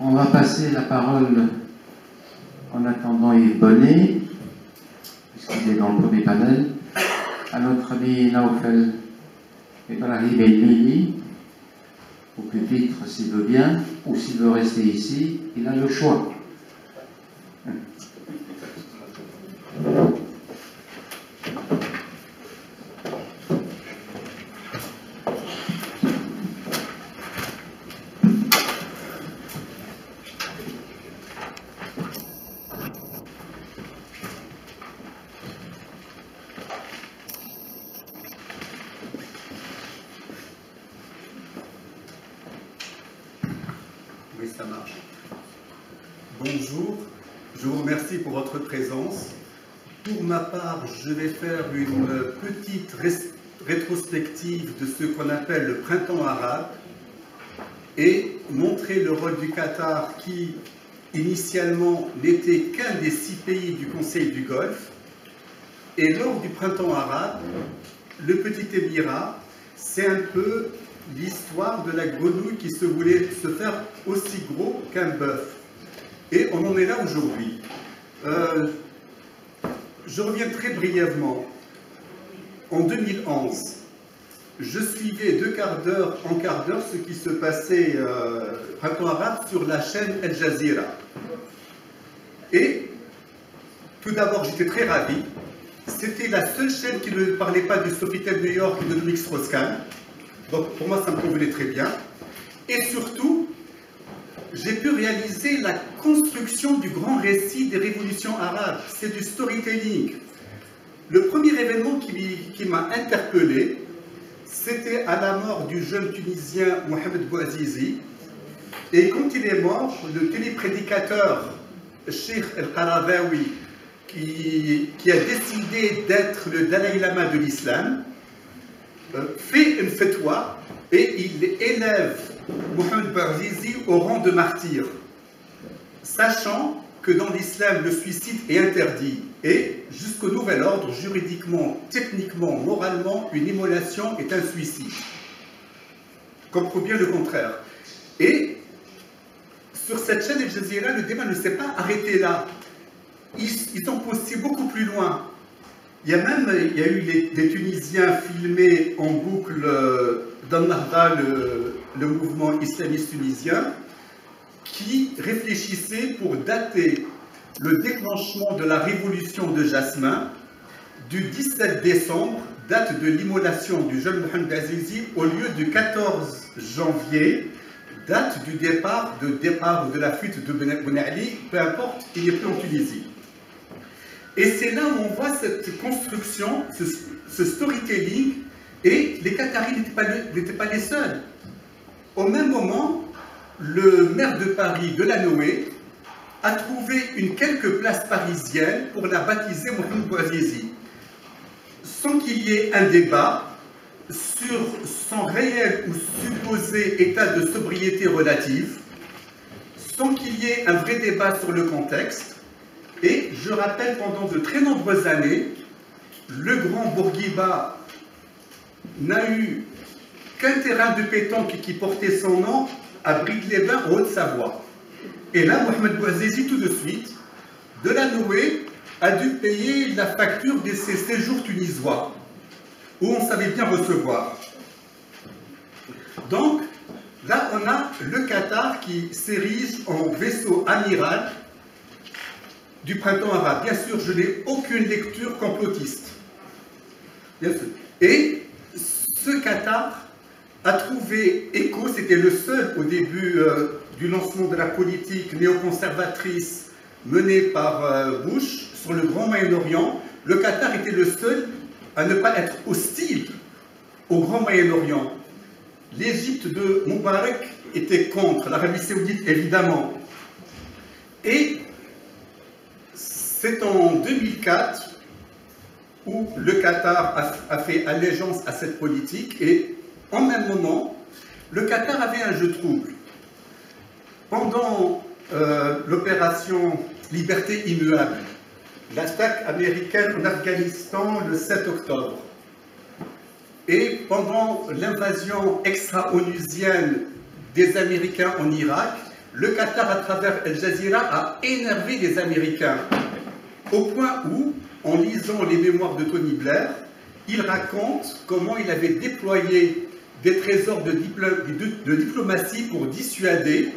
On va passer la parole, en attendant Yves Bonnet, puisqu'il est dans le premier panel, à notre ami Naoufel Ibrahim El-Mili, au pupitre s'il veut bien, ou s'il veut rester ici, il a le choix. Oui, ça marche. Bonjour, je vous remercie pour votre présence. Pour ma part, je vais faire une petite rétrospective de ce qu'on appelle le printemps arabe et montrer le rôle du Qatar qui, initialement, n'était qu'un des 6 pays du Conseil du Golfe. Et lors du printemps arabe, le petit émirat, c'est un peu l'histoire de la grenouille qui se voulait se faire aussi gros qu'un bœuf. Et on en est là aujourd'hui. Je reviens très brièvement. En 2011, je suivais de quart d'heure en quart d'heure ce qui se passait printemps arabe sur la chaîne Al Jazeera. Et tout d'abord, j'étais très ravi. C'était la seule chaîne qui ne parlait pas du Sofitel de New York et de Dominique Strauss-Kahn. Donc pour moi, ça me convenait très bien. Et surtout, j'ai pu réaliser la construction du grand récit des révolutions arabes. C'est du storytelling. Le premier événement qui m'a interpellé, c'était à la mort du jeune Tunisien Mohamed Bouazizi. Et quand il est mort, le téléprédicateur Cheikh El-Qaradawi, qui a décidé d'être le Dalai Lama de l'islam, fait une fatwa et il élève Mohamed Bouazizi au rang de martyr, sachant que dans l'islam, le suicide est interdit et jusqu'au nouvel ordre, juridiquement, techniquement, moralement, une immolation est un suicide. Comme prouve bien le contraire. Et sur cette chaîne Al Jazeera, le débat ne s'est pas arrêté là. Ils ont poussé beaucoup plus loin. Il y a eu des Tunisiens filmés en boucle dans le mouvement islamiste tunisien, qui réfléchissaient pour dater le déclenchement de la révolution de Jasmin du 17 décembre, date de l'immolation du jeune Mohamed Bouazizi, au lieu du 14 janvier, date du départ ou de la fuite de Ben Ali, peu importe, il n'est plus en Tunisie. Et c'est là où on voit cette construction, ce storytelling, et les Qataris n'étaient pas les seuls. Au même moment, le maire de Paris, Delanoë, a trouvé quelques places parisiennes pour la baptiser Mohamed Bouazizi, sans qu'il y ait un débat sur son réel ou supposé état de sobriété relative, sans qu'il y ait un vrai débat sur le contexte. Et je rappelle, pendant de très nombreuses années, le grand Bourguiba n'a eu qu'un terrain de pétanque qui portait son nom à Brique-les-Bains, en Haute-Savoie. Et là, Mohamed Bouazizi, tout de suite, Delanoë a dû payer la facture de ses séjours tunisois, où on savait bien recevoir. Donc, là, on a le Qatar qui s'érige en vaisseau amiral du printemps arabe. Bien sûr, je n'ai aucune lecture complotiste. Bien sûr. Et ce Qatar a trouvé écho, c'était le seul au début du lancement de la politique néoconservatrice menée par Bush sur le Grand Moyen-Orient. Le Qatar était le seul à ne pas être hostile au Grand Moyen-Orient. L'Égypte de Moubarak était contre, l'Arabie Saoudite évidemment. Et c'est en 2004 où le Qatar a fait allégeance à cette politique et en même moment, le Qatar avait un jeu trouble. Pendant l'opération Liberté immuable, l'attaque américaine en Afghanistan le 7 octobre, et pendant l'invasion extra-onusienne des Américains en Irak, le Qatar, à travers Al Jazeera, a énervé les Américains, au point où, en lisant les mémoires de Tony Blair, il raconte comment il avait déployé des trésors de diplomatie pour dissuader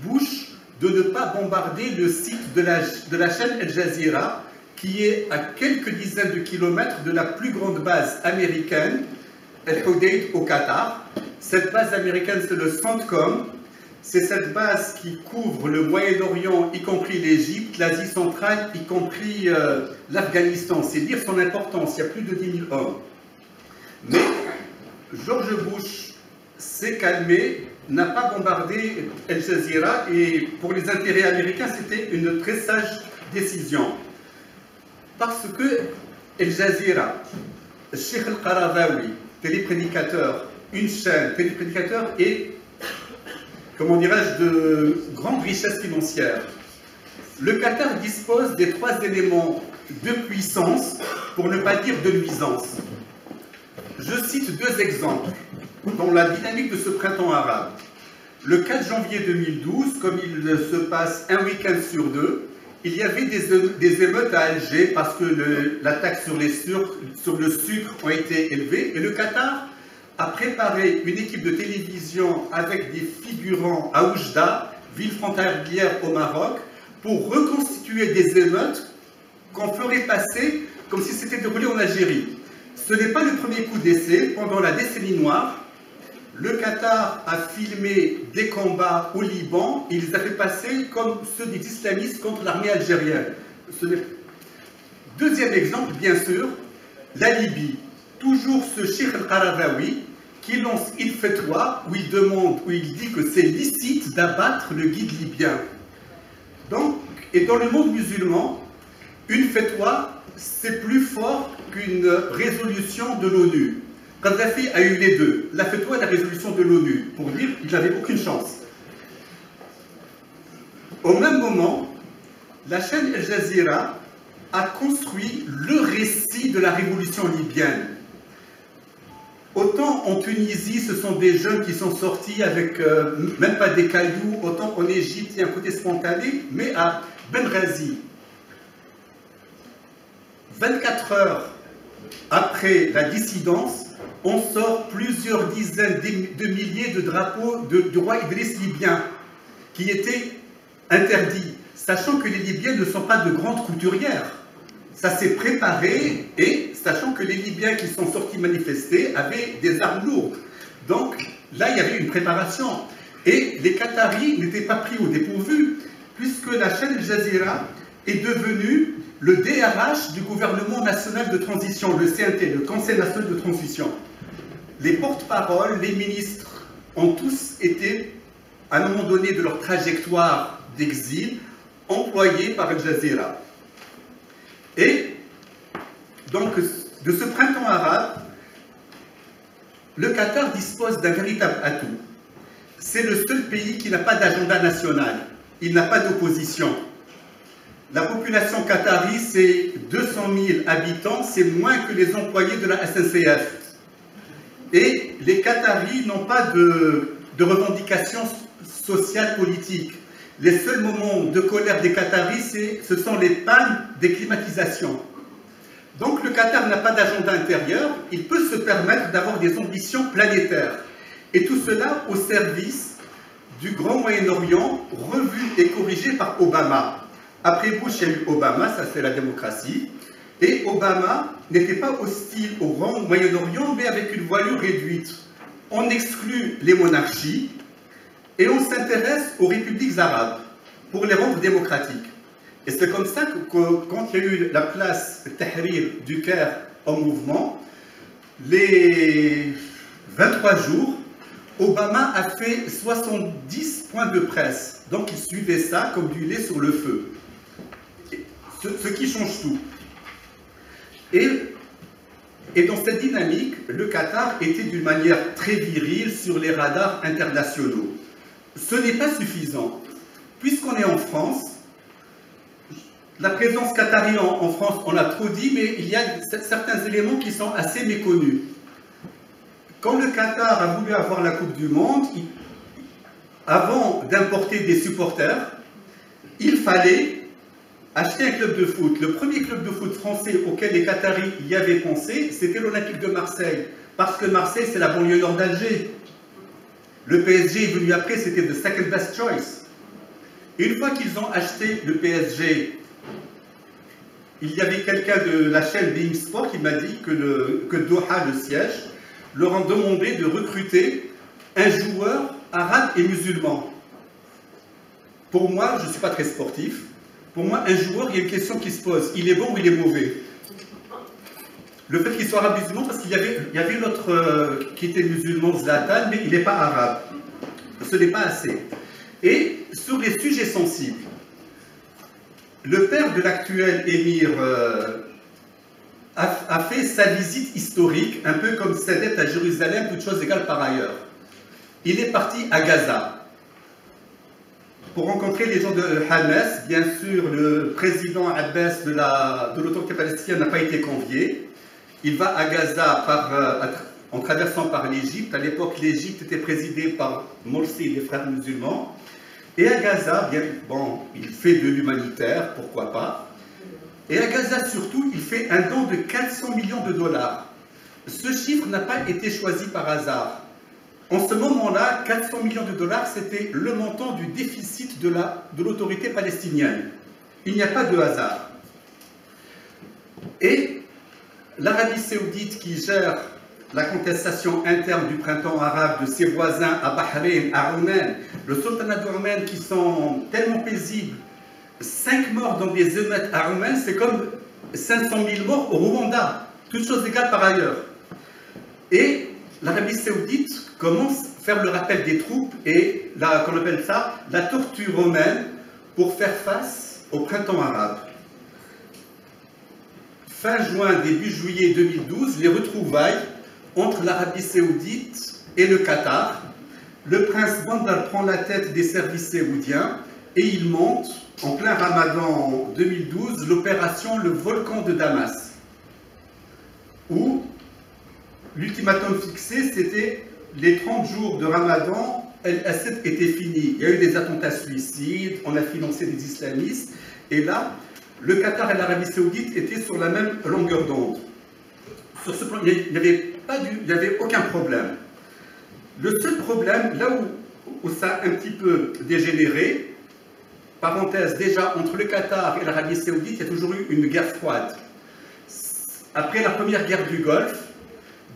Bush de ne pas bombarder le site de la chaîne Al Jazeera, qui est à quelques dizaines de kilomètres de la plus grande base américaine, Al Udeid au Qatar. Cette base américaine, c'est le CENTCOM. C'est cette base qui couvre le Moyen-Orient, y compris l'Égypte, l'Asie centrale, y compris l'Afghanistan. C'est dire son importance, il y a plus de 10 000 hommes. Mais George Bush s'est calmé, n'a pas bombardé Al Jazeera, et pour les intérêts américains, c'était une très sage décision. Parce que Al Jazeera, Sheikh Al-Qaradawi, téléprédicateur, une chaîne, téléprédicateur et, comment dirais-je, de grande richesse financière. Le Qatar dispose des 3 éléments de puissance, pour ne pas dire de nuisance. Je cite 2 exemples dans la dynamique de ce printemps arabe. Le 4 janvier 2012, comme il se passe un week-end sur 2, il y avait des émeutes à Alger parce que la taxe sur le sucre a été élevée, et le Qatar a préparé une équipe de télévision avec des figurants à Oujda, ville frontalière au Maroc, pour reconstituer des émeutes qu'on ferait passer comme si c'était déroulé en Algérie. Ce n'est pas le premier coup d'essai. Pendant la décennie noire, le Qatar a filmé des combats au Liban, et il les a fait passer comme ceux des islamistes contre l'armée algérienne. Deuxième exemple, bien sûr, la Libye. Toujours ce Sheikh Al-Qaradawi qui lance une fatwa où il dit que c'est licite d'abattre le guide libyen. Donc, et dans le monde musulman, une fatwa, c'est plus fort qu'une résolution de l'ONU. Kadhafi a eu les deux, la fatwa et la résolution de l'ONU, pour dire qu'il n'avait aucune chance. Au même moment, la chaîne Al Jazeera a construit le récit de la révolution libyenne. Autant en Tunisie, ce sont des jeunes qui sont sortis avec même pas des cailloux, autant en Égypte, il y a un côté spontané, mais à Benghazi, 24 heures après la dissidence, on sort plusieurs dizaines de milliers de drapeaux du roi Idriss libyen, qui étaient interdits, sachant que les Libyens ne sont pas de grandes couturières. Ça s'est préparé, et sachant que les Libyens qui sont sortis manifester avaient des armes lourdes. Donc là, il y avait une préparation. Et les Qataris n'étaient pas pris au dépourvu, puisque la chaîne Al Jazeera est devenue le DRH du gouvernement national de transition, le CNT, le Conseil national de transition. Les porte-paroles, les ministres ont tous été, à un moment donné de leur trajectoire d'exil, employés par Al Jazeera. Et donc, de ce printemps arabe, le Qatar dispose d'un véritable atout. C'est le seul pays qui n'a pas d'agenda national. Il n'a pas d'opposition. La population qatari, c'est 200 000 habitants, c'est moins que les employés de la SNCF. Et les Qataris n'ont pas de revendications sociales politiques. Les seuls moments de colère des Qataris, ce sont les pannes des climatisations. Donc le Qatar n'a pas d'agenda intérieur, il peut se permettre d'avoir des ambitions planétaires. Et tout cela au service du Grand Moyen-Orient, revu et corrigé par Obama. Après Bush, il y a eu Obama, ça c'est la démocratie. Et Obama n'était pas hostile au Grand Moyen-Orient, mais avec une voilure réduite. On exclut les monarchies, et on s'intéresse aux républiques arabes pour les rendre démocratiques. Et c'est comme ça que quand il y a eu la place Tahrir du Caire en mouvement, les 23 jours, Obama a fait 70 points de presse. Donc il suivait ça comme du lait sur le feu. Ce qui change tout. Et dans cette dynamique, le Qatar était d'une manière très virile sur les radars internationaux. Ce n'est pas suffisant. Puisqu'on est en France, la présence qatarienne en France, on l'a trop dit, mais il y a certains éléments qui sont assez méconnus. Quand le Qatar a voulu avoir la Coupe du Monde, avant d'importer des supporters, il fallait acheter un club de foot. Le premier club de foot français auquel les Qataris y avaient pensé, c'était l'Olympique de Marseille. Parce que Marseille, c'est la banlieue nord d'Alger. Le PSG est venu après, c'était the second best choice. Une fois qu'ils ont acheté le PSG, il y avait quelqu'un de la chaîne Bein Sport qui m'a dit que Doha, le siège, leur a demandé de recruter un joueur arabe et musulman. Pour moi, je ne suis pas très sportif. Pour moi, un joueur, il y a une question qui se pose. Il est bon ou il est mauvais? Le fait qu'il soit arabe musulman, parce qu'il y avait l'autre qui était musulman, Zlatan, mais il n'est pas arabe. Ce n'est pas assez. Et sur les sujets sensibles, le père de l'actuel émir a fait sa visite historique, un peu comme Sadet à Jérusalem, toutes choses égales par ailleurs. Il est parti à Gaza pour rencontrer les gens de Hamas. Bien sûr, le président Abbas de l'autorité palestinienne n'a pas été convié. Il va à Gaza en traversant par l'Égypte. À l'époque, l'Égypte était présidée par Morsi, les frères musulmans. Et à Gaza, il fait de l'humanitaire, pourquoi pas. Et à Gaza surtout, il fait un don de 400 millions de dollars. Ce chiffre n'a pas été choisi par hasard. En ce moment-là, 400 millions de dollars, c'était le montant du déficit de l'autorité palestinienne. Il n'y a pas de hasard. Et l'Arabie saoudite qui gère la contestation interne du printemps arabe de ses voisins à Bahreïn, à Oman, le sultanat d'Oman qui sont tellement paisibles, 5 morts dans des émeutes à Oman, c'est comme 500 000 morts au Rwanda, toutes choses égales par ailleurs. Et l'Arabie saoudite commence à faire le rappel des troupes et qu'on appelle ça la torture romaine pour faire face au printemps arabe. Fin juin, début juillet 2012, les retrouvailles entre l'Arabie saoudite et le Qatar. Le prince Bandar prend la tête des services saoudiens et il monte, en plein Ramadan 2012, l'opération Le Volcan de Damas, où l'ultimatum fixé, c'était les 30 jours de Ramadan, El-Assad était fini. Il y a eu des attentats suicides, on a financé des islamistes, et là, le Qatar et l'Arabie saoudite étaient sur la même longueur d'onde. Sur ce plan, il n'y avait aucun problème. Le seul problème, là où ça a un petit peu dégénéré, parenthèse, déjà, entre le Qatar et l'Arabie saoudite, il y a toujours eu une guerre froide. Après la première guerre du Golfe,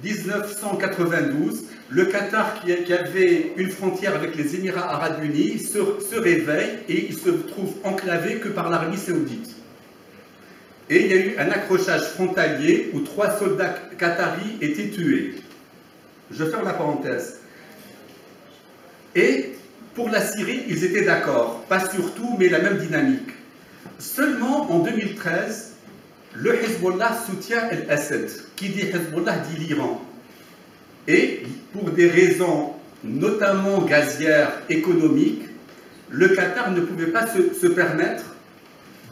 1992, le Qatar, qui avait une frontière avec les Émirats arabes unis, se réveille et il se trouve enclavé que par l'Arabie saoudite. Et il y a eu un accrochage frontalier où 3 soldats qataris étaient tués. Je ferme la parenthèse. Et pour la Syrie, ils étaient d'accord. Pas sur tout, mais la même dynamique. Seulement en 2013, le Hezbollah soutient El-Assad. Qui dit Hezbollah dit l'Iran. Et pour des raisons notamment gazières, économiques, le Qatar ne pouvait pas se permettre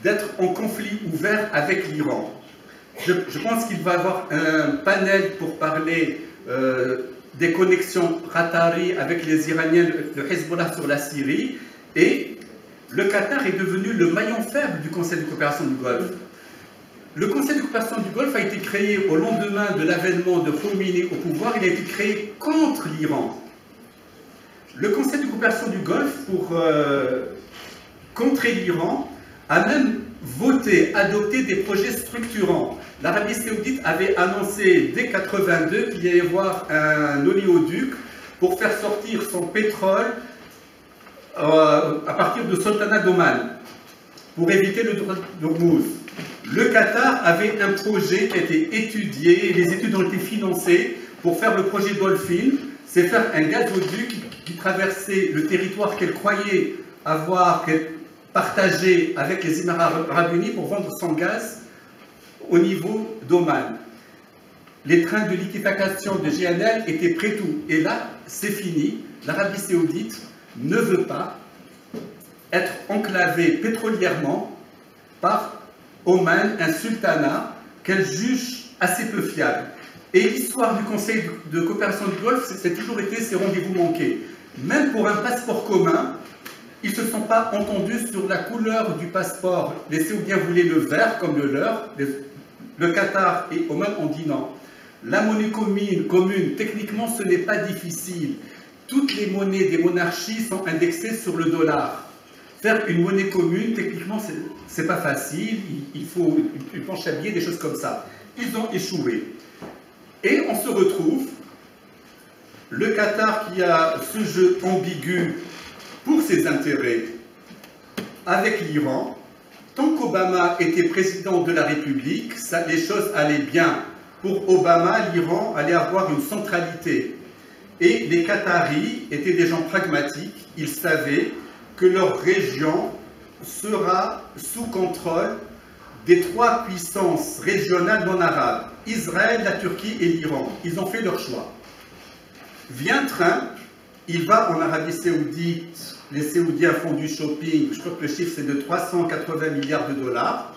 d'être en conflit ouvert avec l'Iran. Je pense qu'il va y avoir un panel pour parler des connexions qatari avec les Iraniens, le Hezbollah sur la Syrie, et le Qatar est devenu le maillon faible du Conseil de coopération du Golfe. Le Conseil de coopération du Golfe a été créé au lendemain de l'avènement de Khomeini au pouvoir. Il a été créé contre l'Iran. Le Conseil de coopération du Golfe, pour contrer l'Iran, a même voté, adopté des projets structurants. L'Arabie saoudite avait annoncé dès 1982 qu'il y allait y avoir un oléoduc pour faire sortir son pétrole à partir du sultanat d'Oman, pour éviter le d'Ormuz. Le Qatar avait un projet qui a été étudié, les études ont été financées pour faire le projet Dolphin, c'est faire un gazoduc qui traversait le territoire qu'elle croyait avoir partagé avec les Émirats arabes unis pour vendre son gaz au niveau d'Oman. Les trains de liquéfaction de GNL étaient prêts tout. Et là, c'est fini. L'Arabie saoudite ne veut pas être enclavée pétrolièrement par Oman, un sultanat qu'elle juge assez peu fiable. Et l'histoire du Conseil de coopération du Golfe, c'est toujours été ces rendez-vous manqués. Même pour un passeport commun, ils ne se sont pas entendus sur la couleur du passeport. Les Saoudiens voulaient le vert comme le leur. Le Qatar et Oman ont dit non. La monnaie commune, techniquement, ce n'est pas difficile. Toutes les monnaies des monarchies sont indexées sur le dollar. Faire une monnaie commune, techniquement, c'est pas facile. Il faut une planche à billets, des choses comme ça. Ils ont échoué. Et on se retrouve, le Qatar qui a ce jeu ambigu pour ses intérêts avec l'Iran. Tant qu'Obama était président de la République, les choses allaient bien. Pour Obama, l'Iran allait avoir une centralité. Et les Qataris étaient des gens pragmatiques. Ils savaient que leur région sera sous contrôle des trois puissances régionales non arabes, Israël, la Turquie et l'Iran. Ils ont fait leur choix. Vient Trump, il va en Arabie Saoudite, les Saoudiens font du shopping, je crois que le chiffre c'est de 380 milliards de dollars.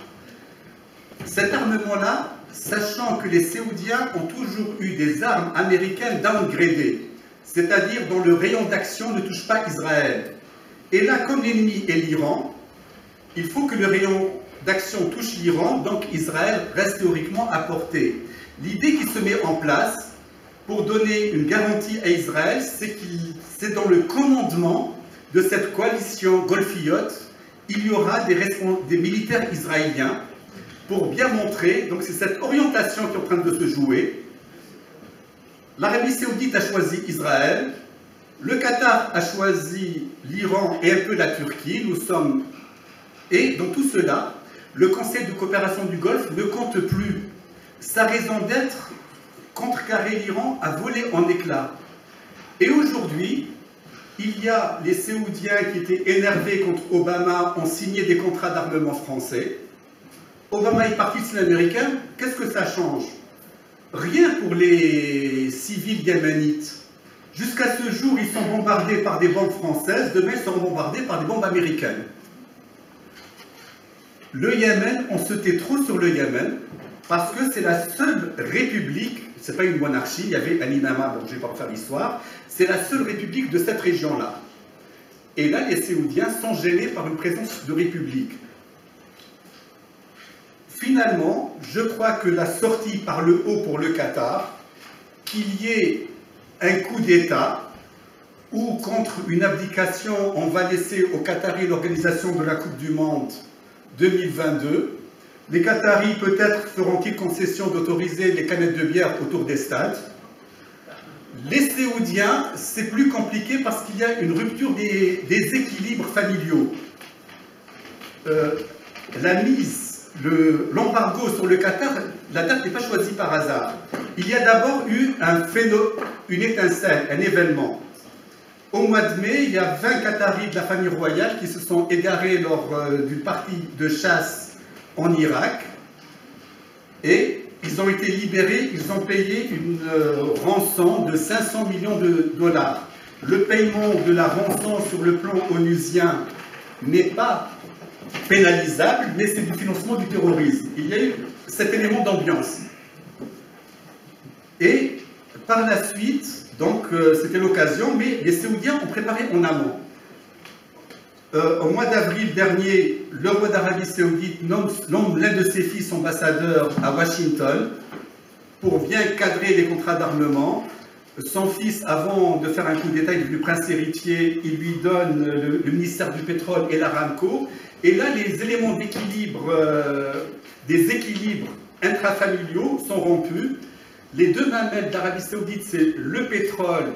Cet armement-là, sachant que les Saoudiens ont toujours eu des armes américaines downgradées, c'est-à-dire dont le rayon d'action ne touche pas Israël. Et là, comme l'ennemi est l'Iran, il faut que le rayon d'action touche l'Iran, donc Israël reste théoriquement à portée. L'idée qui se met en place pour donner une garantie à Israël, c'est dans le commandement de cette coalition golfiote, il y aura des militaires israéliens pour bien montrer, donc c'est cette orientation qui est en train de se jouer. L'Arabie Saoudite a choisi Israël, le Qatar a choisi l'Iran et un peu la Turquie, et dans tout cela, le Conseil de coopération du Golfe ne compte plus. Sa raison d'être, contrecarrer l'Iran, a volé en éclats. Et aujourd'hui, il y a les Saoudiens qui étaient énervés contre Obama, ont signé des contrats d'armement français. Obama est parti, c'est l'américain. Qu'est-ce que ça change? Rien pour les civils yéménites. Jusqu'à ce jour, ils sont bombardés par des bombes françaises, demain ils seront bombardés par des bombes américaines. Le Yémen, on se tait trop sur le Yémen, parce que c'est la seule république, c'est pas une monarchie, il y avait un imam, bon je ne vais pas refaire l'histoire, c'est la seule république de cette région-là. Et là, les Saoudiens sont gênés par une présence de république. Finalement, je crois que la sortie par le haut pour le Qatar, qu'il y ait un coup d'État, ou contre une abdication, on va laisser aux Qataris l'organisation de la Coupe du Monde 2022. Les Qataris peut-être feront-ils concession d'autoriser les canettes de bière autour des stades. Les Saoudiens, c'est plus compliqué parce qu'il y a une rupture des équilibres familiaux. La mise, l'embargo sur le Qatar, la date n'est pas choisie par hasard. Il y a d'abord eu une étincelle, un événement. Au mois de mai, il y a 20 Qataris de la famille royale qui se sont égarés lors d'une partie de chasse en Irak. Et ils ont été libérés, ils ont payé une rançon de 500 millions de dollars. Le paiement de la rançon sur le plan onusien n'est pas pénalisable, mais c'est du financement du terrorisme. Il y a eu cet élément d'ambiance. Et par la suite, donc c'était l'occasion, mais les Saoudiens ont préparé en amont. Au mois d'avril dernier, le roi d'Arabie Saoudite nomme l'un de ses fils ambassadeur à Washington pour bien cadrer les contrats d'armement. Son fils, avant de faire un coup d'État, il est devenu prince héritier, il lui donne le ministère du pétrole et l'Aramco. Et là, les éléments d'équilibre, des équilibres intrafamiliaux sont rompus. Les deux mamelles d'Arabie Saoudite, c'est le pétrole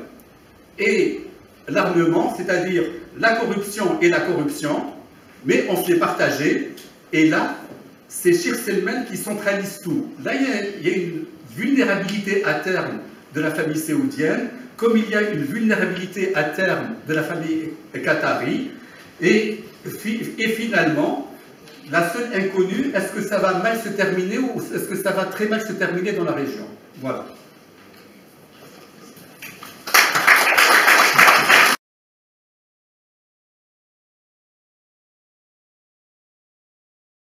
et l'armement, c'est-à-dire la corruption et la corruption, mais on se les partageait. Et là, c'est Sheikh Salman qui centralise tout. Là, il y a une vulnérabilité à terme de la famille saoudienne, comme il y a une vulnérabilité à terme de la famille qatari. Et finalement, la seule inconnue, est-ce que ça va mal se terminer ou est-ce que ça va très mal se terminer dans la région? Voilà.